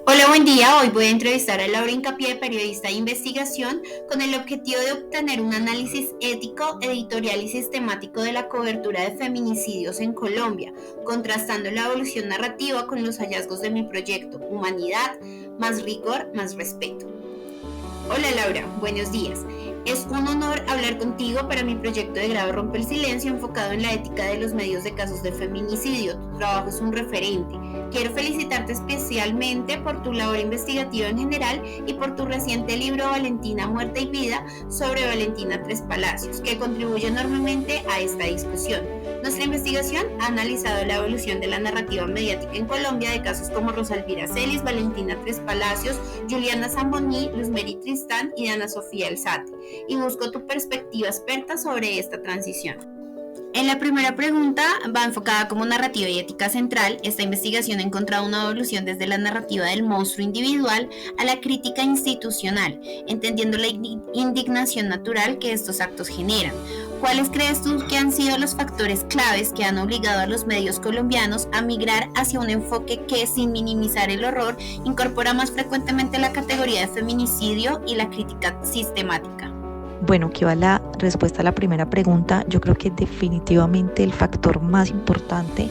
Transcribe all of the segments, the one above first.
Hola, buen día. Hoy voy a entrevistar a Laura Hincapié, periodista de investigación, con el objetivo de obtener un análisis ético, editorial y sistemático de la cobertura de feminicidios en Colombia, contrastando la evolución narrativa con los hallazgos de mi proyecto Humanidad, más rigor, más respeto. Hola Laura, buenos días. Es un honor hablar contigo para mi proyecto de grado Rompe el Silencio enfocado en la ética de los medios de casos de feminicidio. Tu trabajo es un referente. Quiero felicitarte especialmente por tu labor investigativa en general y por tu reciente libro Valentina, Muerte y Vida sobre Valentina Tres Palacios, que contribuye enormemente a esta discusión. Nuestra investigación ha analizado la evolución de la narrativa mediática en Colombia de casos como Rosa Elvira Celis, Valentina Tres Palacios, Juliana Zamboni, Luzmeri Tristán y Ana Sofía Elzate, y busco tu perspectiva experta sobre esta transición. En la primera pregunta va enfocada como narrativa y ética central. Esta investigación ha encontrado una evolución desde la narrativa del monstruo individual a la crítica institucional, entendiendo la indignación natural que estos actos generan. ¿Cuáles crees tú que han sido los factores claves que han obligado a los medios colombianos a migrar hacia un enfoque que, sin minimizar el horror, incorpora más frecuentemente la categoría de feminicidio y la crítica sistemática? Bueno, que va la respuesta a la primera pregunta. Yo creo que definitivamente el factor más importante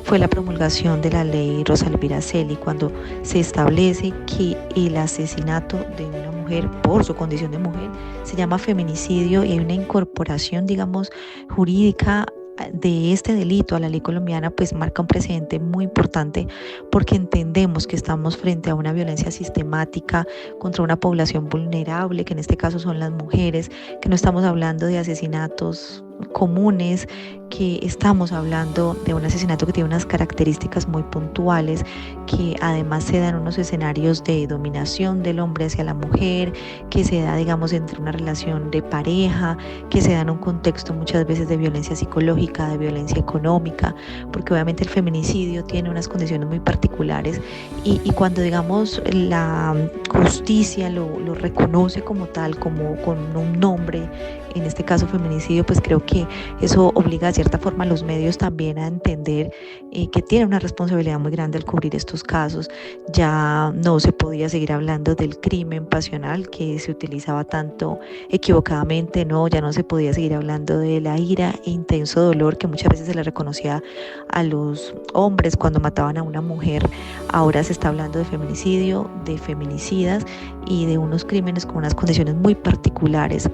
fue la promulgación de la ley Rosa Elvira Celis, cuando se establece que el asesinato de una mujer por su condición de mujer se llama feminicidio y hay una incorporación, digamos, jurídica de este delito a la ley colombiana, pues marca un precedente muy importante porque entendemos que estamos frente a una violencia sistemática contra una población vulnerable, que en este caso son las mujeres, que no estamos hablando de asesinatos comunes, que estamos hablando de un asesinato que tiene unas características muy puntuales, que además se dan unos escenarios de dominación del hombre hacia la mujer, que se da, digamos, entre una relación de pareja, que se da en un contexto muchas veces de violencia psicológica, de violencia económica, porque obviamente el feminicidio tiene unas condiciones muy particulares y cuando, digamos, la justicia lo reconoce como tal, como con un nombre, en este caso feminicidio, pues creo que eso obliga de cierta forma a los medios también a entender que tienen una responsabilidad muy grande al cubrir estos casos. Ya no se podía seguir hablando del crimen pasional que se utilizaba tanto equivocadamente, no, ya no se podía seguir hablando de la ira e intenso dolor que muchas veces se le reconocía a los hombres cuando mataban a una mujer. Ahora se está hablando de feminicidio, de feminicidas y de unos crímenes con unas condiciones muy particulares.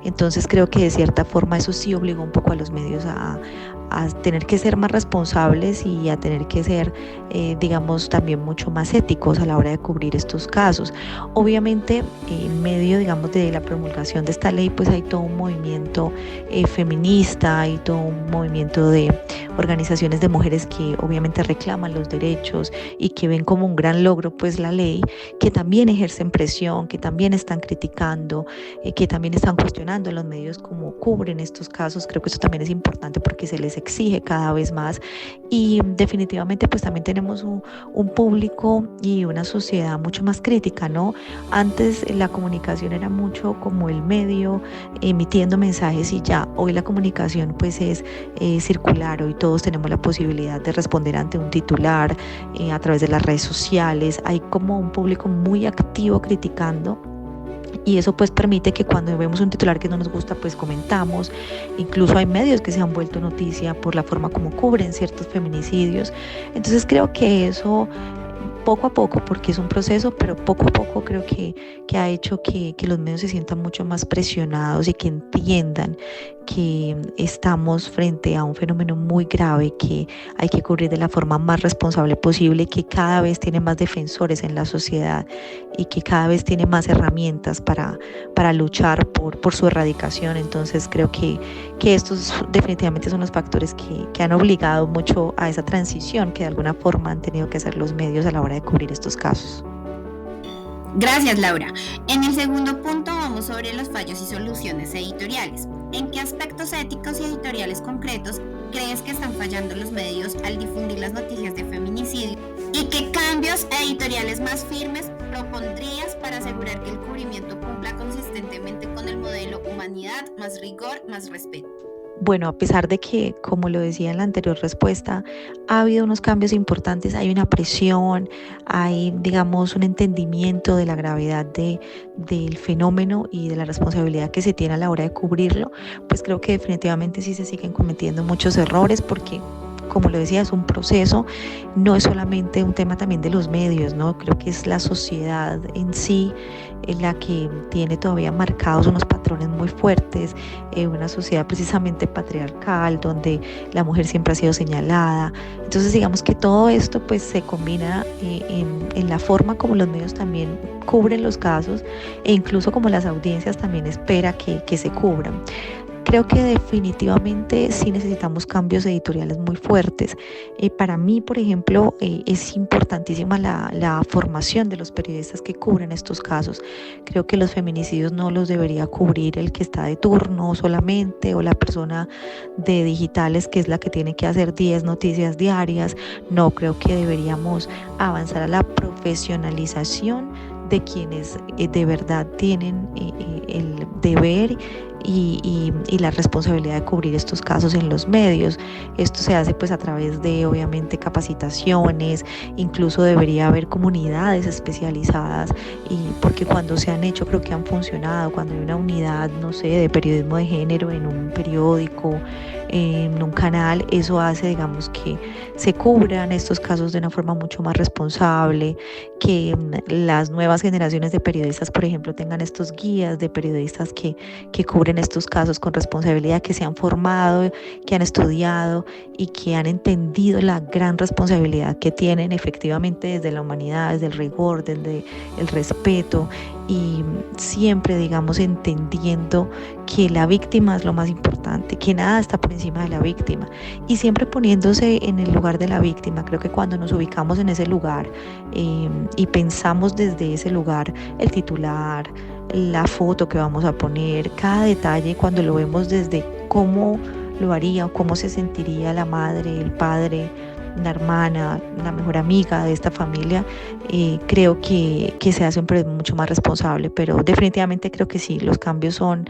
Entonces creo que de cierta forma eso sí obligó un poco a los medios a tener que ser más responsables y a tener que ser, digamos, también mucho más éticos a la hora de cubrir estos casos. Obviamente, en medio, digamos, de la promulgación de esta ley, pues hay todo un movimiento feminista, hay todo un movimiento de organizaciones de mujeres que obviamente reclaman los derechos y que ven como un gran logro, pues, la ley, que también ejercen presión, que también están criticando, que también están cuestionando los medios cómo cubren estos casos. Creo que eso también es importante porque se les exige cada vez más y definitivamente pues también tenemos un público y una sociedad mucho más crítica, ¿no? Antes la comunicación era mucho como el medio emitiendo mensajes y ya, hoy la comunicación pues es circular, hoy todos tenemos la posibilidad de responder ante un titular a través de las redes sociales, hay como un público muy activo criticando. Y eso pues permite que cuando vemos un titular que no nos gusta pues comentamos, incluso hay medios que se han vuelto noticia por la forma como cubren ciertos feminicidios. Entonces creo que eso poco a poco, porque es un proceso, pero poco a poco creo que ha hecho que los medios se sientan mucho más presionados y que entiendan que estamos frente a un fenómeno muy grave que hay que cubrir de la forma más responsable posible, que cada vez tiene más defensores en la sociedad y que cada vez tiene más herramientas para luchar por su erradicación. Entonces creo que estos definitivamente son los factores que han obligado mucho a esa transición que de alguna forma han tenido que hacer los medios a la hora de cubrir estos casos. Gracias, Laura. En el segundo punto vamos sobre los fallos y soluciones editoriales. ¿En qué aspectos éticos y editoriales concretos crees que están fallando los medios al difundir las noticias de feminicidio? ¿Y qué cambios editoriales más firmes propondrías para asegurar que el cubrimiento cumpla consistentemente con el modelo humanidad, más rigor, más respeto? Bueno, a pesar de que, como lo decía en la anterior respuesta, ha habido unos cambios importantes, hay una presión, hay, digamos, un entendimiento de la gravedad del fenómeno y de la responsabilidad que se tiene a la hora de cubrirlo, pues creo que definitivamente sí se siguen cometiendo muchos errores porque, como lo decía, es un proceso, no es solamente un tema también de los medios, ¿no? Creo que es la sociedad en sí en la que tiene todavía marcados unos patrones muy fuertes, una sociedad precisamente patriarcal, donde la mujer siempre ha sido señalada. Entonces digamos que todo esto pues se combina en la forma como los medios también cubren los casos e incluso como las audiencias también espera que se cubran. Creo que definitivamente sí necesitamos cambios editoriales muy fuertes. Para mí, por ejemplo, es importantísima la formación de los periodistas que cubren estos casos. Creo que los feminicidios no los debería cubrir el que está de turno solamente o la persona de digitales que es la que tiene que hacer 10 noticias diarias. No, creo que deberíamos avanzar a la profesionalización de quienes de verdad tienen el deber y la responsabilidad de cubrir estos casos en los medios. Esto se hace pues a través de obviamente capacitaciones, incluso debería haber comunidades especializadas y porque cuando se han hecho creo que han funcionado, cuando hay una unidad, no sé, de periodismo de género en un periódico, en un canal, eso hace digamos que se cubran estos casos de una forma mucho más responsable, que las nuevas generaciones de periodistas por ejemplo tengan estos guías de periodistas que cubren estos casos con responsabilidad, que se han formado, que han estudiado y que han entendido la gran responsabilidad que tienen efectivamente desde la humanidad, desde el rigor, desde el respeto y siempre digamos entendiendo que la víctima es lo más importante, que nada está por encima de la víctima y siempre poniéndose en el lugar de la víctima. Creo que cuando nos ubicamos en ese lugar y pensamos desde ese lugar el titular, la foto que vamos a poner, cada detalle cuando lo vemos desde cómo lo haría o cómo se sentiría la madre, el padre, la hermana, la mejor amiga de esta familia, creo que se hace un periodismo mucho más responsable, pero definitivamente creo que sí, los cambios son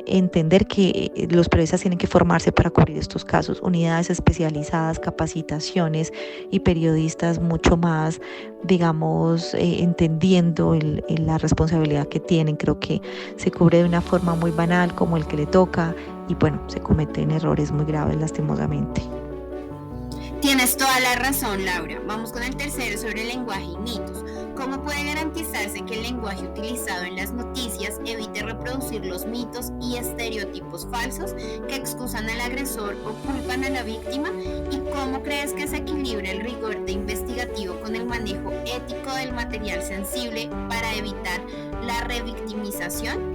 entender que los periodistas tienen que formarse para cubrir estos casos, unidades especializadas, capacitaciones y periodistas mucho más, digamos, entendiendo la responsabilidad que tienen. Creo que se cubre de una forma muy banal como el que le toca y bueno, se cometen errores muy graves lastimosamente. Tienes toda la razón, Laura. Vamos con el tercero sobre el lenguaje y mitos. ¿Cómo puede garantizarse que el lenguaje utilizado en las noticias evite reproducir los mitos y estereotipos falsos que excusan al agresor o culpan a la víctima? ¿Y cómo crees que se equilibra el rigor de investigativo con el manejo ético del material sensible para evitar la revictimización?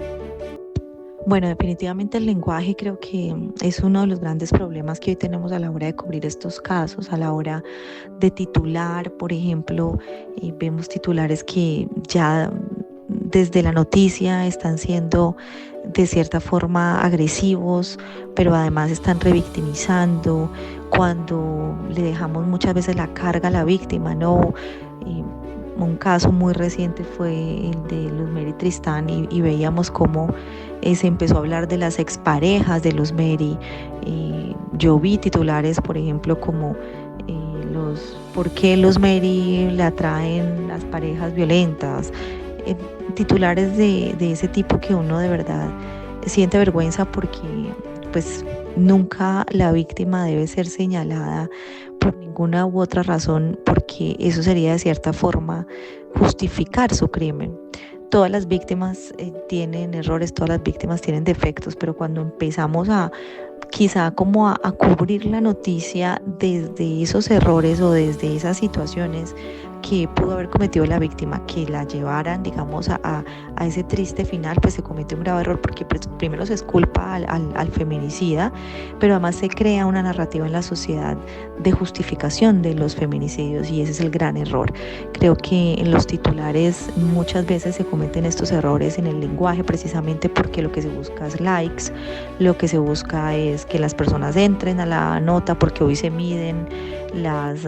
Bueno, definitivamente el lenguaje creo que es uno de los grandes problemas que hoy tenemos a la hora de cubrir estos casos, a la hora de titular, por ejemplo, vemos titulares que ya desde la noticia están siendo de cierta forma agresivos, pero además están revictimizando, cuando le dejamos muchas veces la carga a la víctima, ¿no? Un caso muy reciente fue el de Luz Mary Tristán y veíamos cómo se empezó a hablar de las exparejas de Luz Mary. Yo vi titulares, por ejemplo, como ¿por qué Luz Mary la atraen las parejas violentas? Titulares de ese tipo que uno de verdad siente vergüenza porque pues nunca la víctima debe ser señalada por ninguna u otra razón, porque eso sería de cierta forma justificar su crimen. Todas las víctimas tienen errores, todas las víctimas tienen defectos, pero cuando empezamos quizá como a cubrir la noticia desde esos errores o desde esas situaciones que pudo haber cometido la víctima, que la llevaran, digamos, a ese triste final, pues se comete un grave error porque pues, primero se exculpa al feminicida, pero además se crea una narrativa en la sociedad de justificación de los feminicidios y ese es el gran error. Creo que en los titulares muchas veces se cometen estos errores en el lenguaje precisamente porque lo que se busca es likes, lo que se busca es que las personas entren a la nota porque hoy se miden las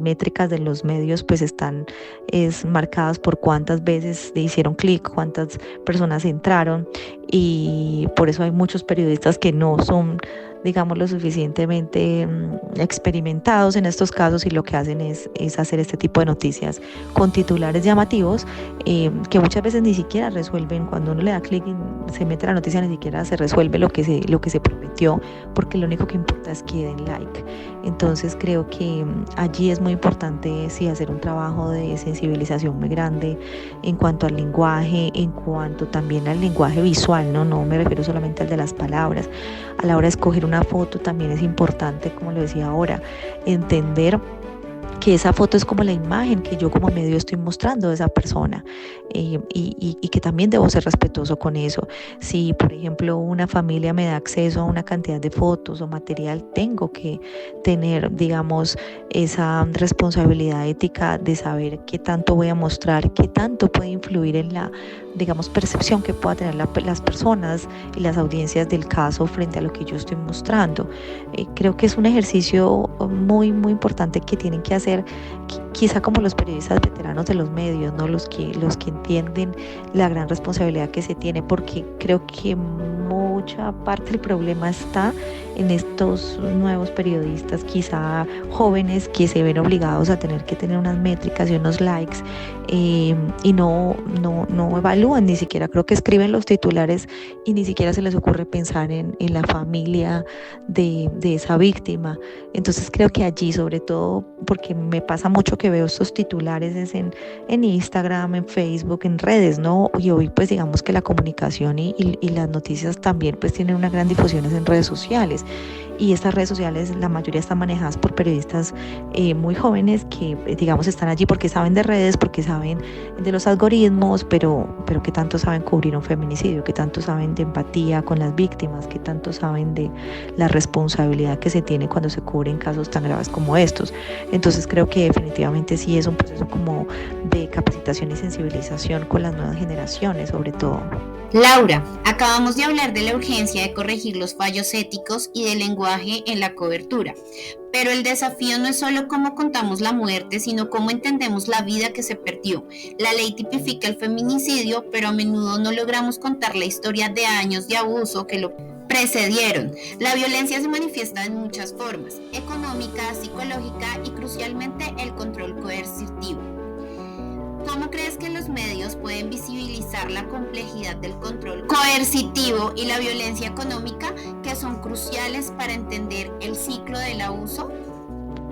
métricas de los los medios pues están marcadas por cuántas veces le hicieron clic, cuántas personas entraron, y por eso hay muchos periodistas que no son, digamos, lo suficientemente experimentados en estos casos, y lo que hacen es hacer este tipo de noticias con titulares llamativos que muchas veces ni siquiera resuelven. Cuando uno le da clic y se mete a la noticia, ni siquiera se resuelve lo que se prometió, porque lo único que importa es que den like. Entonces creo que allí es muy importante sí hacer un trabajo de sensibilización muy grande en cuanto al lenguaje, en cuanto también al lenguaje visual, no me refiero solamente al de las palabras. A la hora de escoger una foto también es importante, como lo decía ahora, entender que esa foto es como la imagen que yo como medio estoy mostrando de esa persona, y que también debo ser respetuoso con eso. Si, por ejemplo, una familia me da acceso a una cantidad de fotos o material, tengo que tener, digamos, esa responsabilidad ética de saber qué tanto voy a mostrar, qué tanto puede influir en la, digamos, percepción que pueda tener las personas y las audiencias del caso frente a lo que yo estoy mostrando. Creo que es un ejercicio muy, muy importante que tienen que hacer, quizá como los periodistas veteranos de los medios, ¿no? Los que entienden la gran responsabilidad que se tiene, porque creo que mucha parte del problema está en estos nuevos periodistas, quizá jóvenes, que se ven obligados a tener que tener unas métricas y unos likes, y no evalúan, ni siquiera, creo que escriben los titulares y ni siquiera se les ocurre pensar en la familia de esa víctima. Entonces creo que allí, sobre todo, porque me pasa mucho que veo estos titulares es en Instagram, en Facebook, en redes, ¿no? Y hoy pues digamos que la comunicación y las noticias también pues tienen una gran difusión en redes sociales, y estas redes sociales la mayoría están manejadas por periodistas muy jóvenes que digamos están allí porque saben de redes, porque saben de los algoritmos, pero que tanto saben cubrir un feminicidio, que tanto saben de empatía con las víctimas, que tanto saben de la responsabilidad que se tiene cuando se cubren casos tan graves como estos. Entonces creo que definitivamente sí es un proceso como de capacitación y sensibilización con las nuevas generaciones, sobre todo. Laura, acabamos de hablar de la urgencia de corregir los fallos éticos y del lenguaje en la cobertura, pero el desafío no es solo cómo contamos la muerte, sino cómo entendemos la vida que se perdió. La ley tipifica el feminicidio, pero a menudo no logramos contar la historia de años de abuso que lo precedieron. La violencia se manifiesta en muchas formas: económica, psicológica y crucialmente el control coercitivo. ¿Cómo crees que los medios pueden visibilizar la complejidad del control coercitivo y la violencia económica, que son cruciales para entender el ciclo del abuso?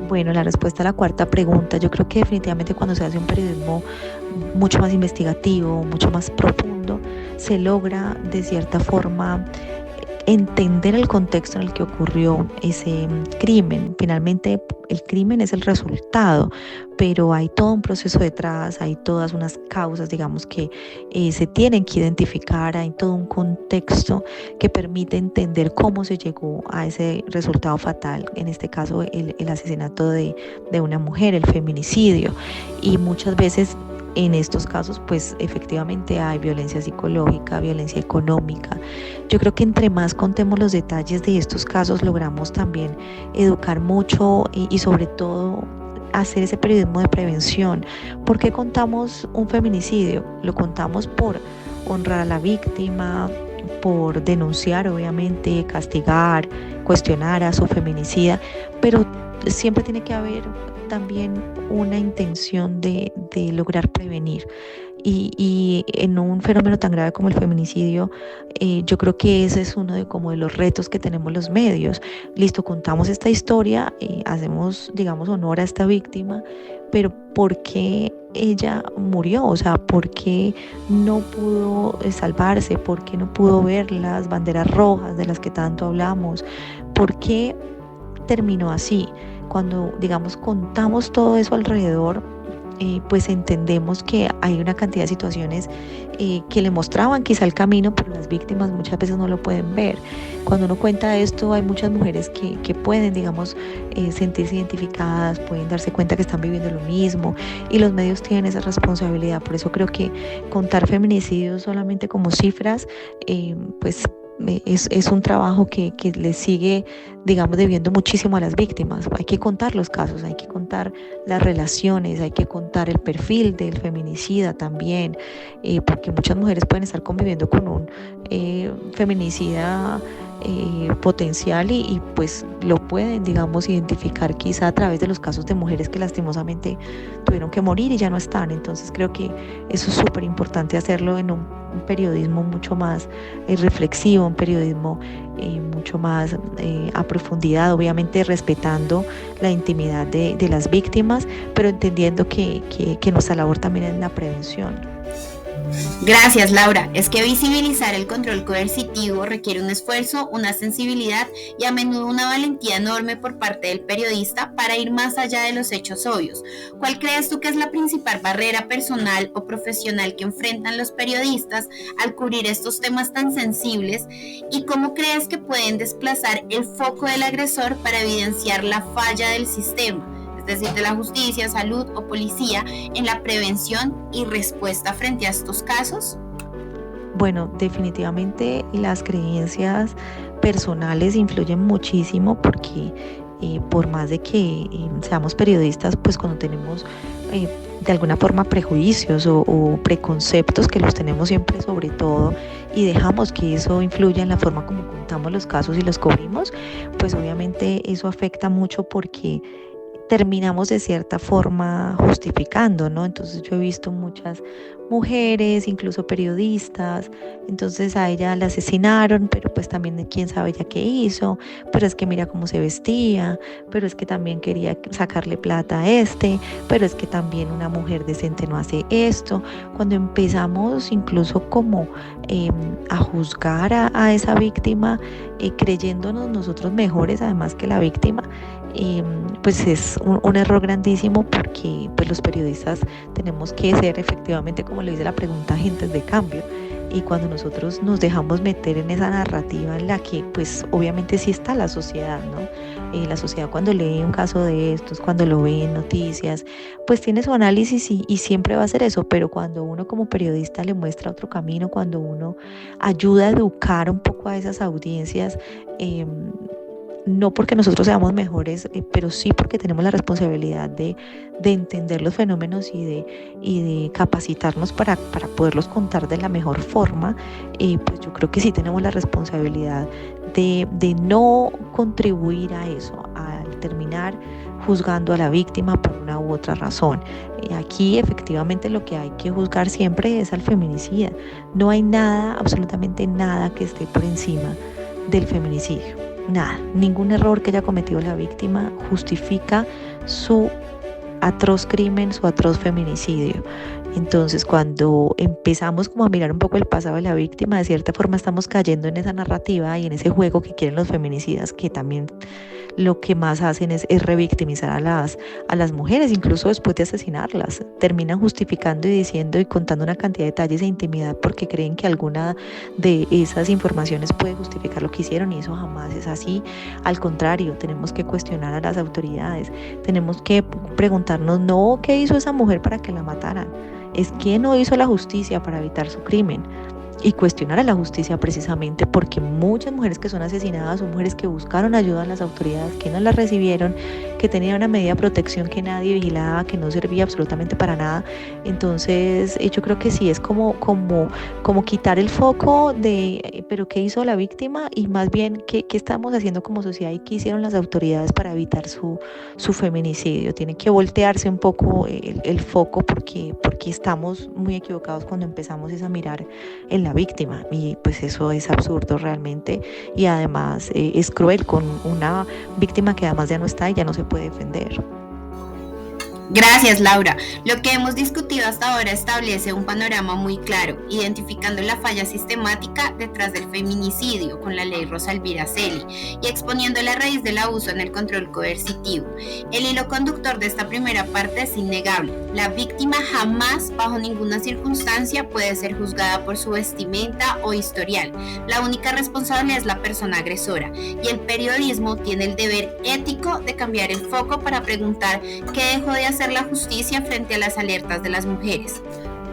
Bueno, la respuesta a la cuarta pregunta, yo creo que definitivamente cuando se hace un periodismo mucho más investigativo, mucho más profundo, se logra de cierta forma entender el contexto en el que ocurrió ese crimen. Finalmente el crimen es el resultado, pero hay todo un proceso detrás, hay todas unas causas, digamos, que se tienen que identificar, hay todo un contexto que permite entender cómo se llegó a ese resultado fatal, en este caso el asesinato de una mujer, el feminicidio. Y muchas veces en estos casos pues efectivamente hay violencia psicológica, violencia económica. Yo creo que entre más contemos los detalles de estos casos, logramos también educar mucho y sobre todo hacer ese periodismo de prevención. ¿Por qué contamos un feminicidio? Lo contamos por honrar a la víctima, por denunciar, obviamente, castigar, cuestionar a su feminicida, pero siempre tiene que haber también una intención de lograr prevenir. Y en un fenómeno tan grave como el feminicidio, yo creo que ese es uno de los retos que tenemos los medios. Listo, contamos esta historia, hacemos, digamos, honor a esta víctima, pero ¿por qué ella murió? O sea, ¿por qué no pudo salvarse? ¿Por qué no pudo ver las banderas rojas de las que tanto hablamos? ¿Por qué terminó así? Cuando, digamos, contamos todo eso alrededor, pues entendemos que hay una cantidad de situaciones que le mostraban quizá el camino, pero las víctimas muchas veces no lo pueden ver. Cuando uno cuenta esto, hay muchas mujeres que pueden, digamos, sentirse identificadas, pueden darse cuenta que están viviendo lo mismo, y los medios tienen esa responsabilidad. Por eso creo que contar feminicidios solamente como cifras, pues es un trabajo que le sigue, digamos, debiendo muchísimo a las víctimas. Hay que contar los casos, hay que contar las relaciones, hay que contar el perfil del feminicida también, porque muchas mujeres pueden estar conviviendo con un feminicida potencial y pues lo pueden, digamos, identificar quizá a través de los casos de mujeres que lastimosamente tuvieron que morir y ya no están. Entonces creo que eso es súper importante hacerlo en un periodismo mucho más reflexivo, un periodismo mucho más a profundidad, obviamente respetando la intimidad de las víctimas, pero entendiendo que nuestra labor también es la prevención. Gracias, Laura. Es que visibilizar el control coercitivo requiere un esfuerzo, una sensibilidad y a menudo una valentía enorme por parte del periodista para ir más allá de los hechos obvios. ¿Cuál crees tú que es la principal barrera personal o profesional que enfrentan los periodistas al cubrir estos temas tan sensibles? ¿Y cómo crees que pueden desplazar el foco del agresor para evidenciar la falla del sistema? Es decir, de la justicia, salud o policía, en la prevención y respuesta frente a estos casos? Bueno, definitivamente las creencias personales influyen muchísimo porque por más de que seamos periodistas, pues cuando tenemos de alguna forma prejuicios o preconceptos que los tenemos siempre sobre todo y dejamos que eso influya en la forma como contamos los casos y los cubrimos, pues obviamente eso afecta mucho porque terminamos de cierta forma justificando, ¿no? Entonces yo he visto muchas mujeres, incluso periodistas, entonces a ella la asesinaron, pero pues también quién sabe ya qué hizo, pero es que mira cómo se vestía, pero es que también quería sacarle plata a pero es que también una mujer decente no hace esto. Cuando empezamos incluso como a juzgar a esa víctima, creyéndonos nosotros mejores además que la víctima, pues es un error grandísimo porque pues los periodistas tenemos que ser efectivamente, como le dice la pregunta, agentes de cambio. Y cuando nosotros nos dejamos meter en esa narrativa en la que pues obviamente sí está la sociedad, ¿no? La sociedad cuando lee un caso de estos, cuando lo ve en noticias, pues tiene su análisis y siempre va a ser eso, pero cuando uno como periodista le muestra otro camino, cuando uno ayuda a educar un poco a esas audiencias, no porque nosotros seamos mejores, pero sí porque tenemos la responsabilidad de entender los fenómenos y de capacitarnos para poderlos contar de la mejor forma, pues yo creo que sí tenemos la responsabilidad de no contribuir a eso, al terminar juzgando a la víctima por una u otra razón. Aquí efectivamente lo que hay que juzgar siempre es al feminicida. No hay nada, absolutamente nada que esté por encima del feminicidio. Nada, ningún error que haya cometido la víctima justifica su atroz crimen, su atroz feminicidio. Entonces, cuando empezamos como a mirar un poco el pasado de la víctima, de cierta forma estamos cayendo en esa narrativa y en ese juego que quieren los feminicidas, que también lo que más hacen es revictimizar a las mujeres, incluso después de asesinarlas. Terminan justificando y diciendo y contando una cantidad de detalles e intimidad porque creen que alguna de esas informaciones puede justificar lo que hicieron, y eso jamás es así. Al contrario, tenemos que cuestionar a las autoridades, tenemos que preguntarnos no qué hizo esa mujer para que la mataran, es qué no hizo la justicia para evitar su crimen. Y cuestionar a la justicia precisamente porque muchas mujeres que son asesinadas son mujeres que buscaron ayuda en las autoridades, que no la recibieron, que tenían una medida de protección que nadie vigilaba, que no servía absolutamente para nada. Entonces yo creo que sí es como quitar el foco de pero qué hizo la víctima y más bien qué estamos haciendo como sociedad y qué hicieron las autoridades para evitar su feminicidio. Tiene que voltearse un poco el foco porque estamos muy equivocados cuando empezamos a mirar en la víctima, y pues eso es absurdo realmente, y además es cruel con una víctima que además ya no está y ya no se puede defender. Gracias, Laura. Lo que hemos discutido hasta ahora establece un panorama muy claro, identificando la falla sistemática detrás del feminicidio con la ley Rosa Elvira Celi y exponiendo la raíz del abuso en el control coercitivo. El hilo conductor de esta primera parte es innegable. La víctima jamás, bajo ninguna circunstancia, puede ser juzgada por su vestimenta o historial. La única responsable es la persona agresora, y el periodismo tiene el deber ético de cambiar el foco para preguntar qué dejó de hacer la justicia frente a las alertas de las mujeres.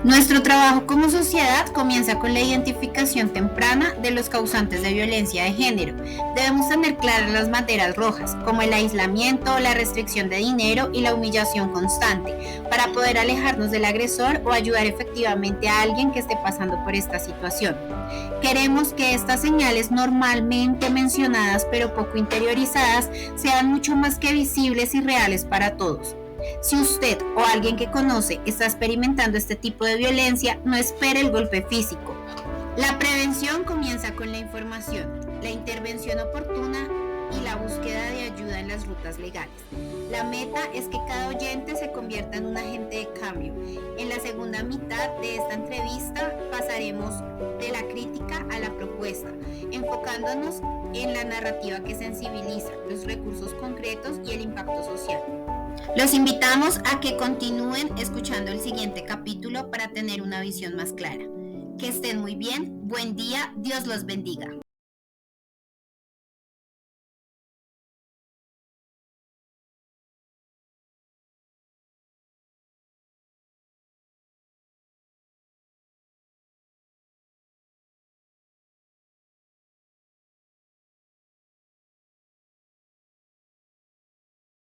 Nuestro trabajo como sociedad comienza con la identificación temprana de los causantes de violencia de género. Debemos tener claras las banderas rojas, como el aislamiento, la restricción de dinero y la humillación constante, para poder alejarnos del agresor o ayudar efectivamente a alguien que esté pasando por esta situación. Queremos que estas señales normalmente mencionadas pero poco interiorizadas sean mucho más que visibles y reales para todos. Si usted o alguien que conoce está experimentando este tipo de violencia, no espere el golpe físico. La prevención comienza con la información, la intervención oportuna y la búsqueda de ayuda en las rutas legales. La meta es que cada oyente se convierta en un agente de cambio. En la segunda mitad de esta entrevista pasaremos de la crítica a la propuesta, enfocándonos en la narrativa que sensibiliza, los recursos concretos y el impacto social. Los invitamos a que continúen escuchando el siguiente capítulo para tener una visión más clara. Que estén muy bien, buen día, Dios los bendiga.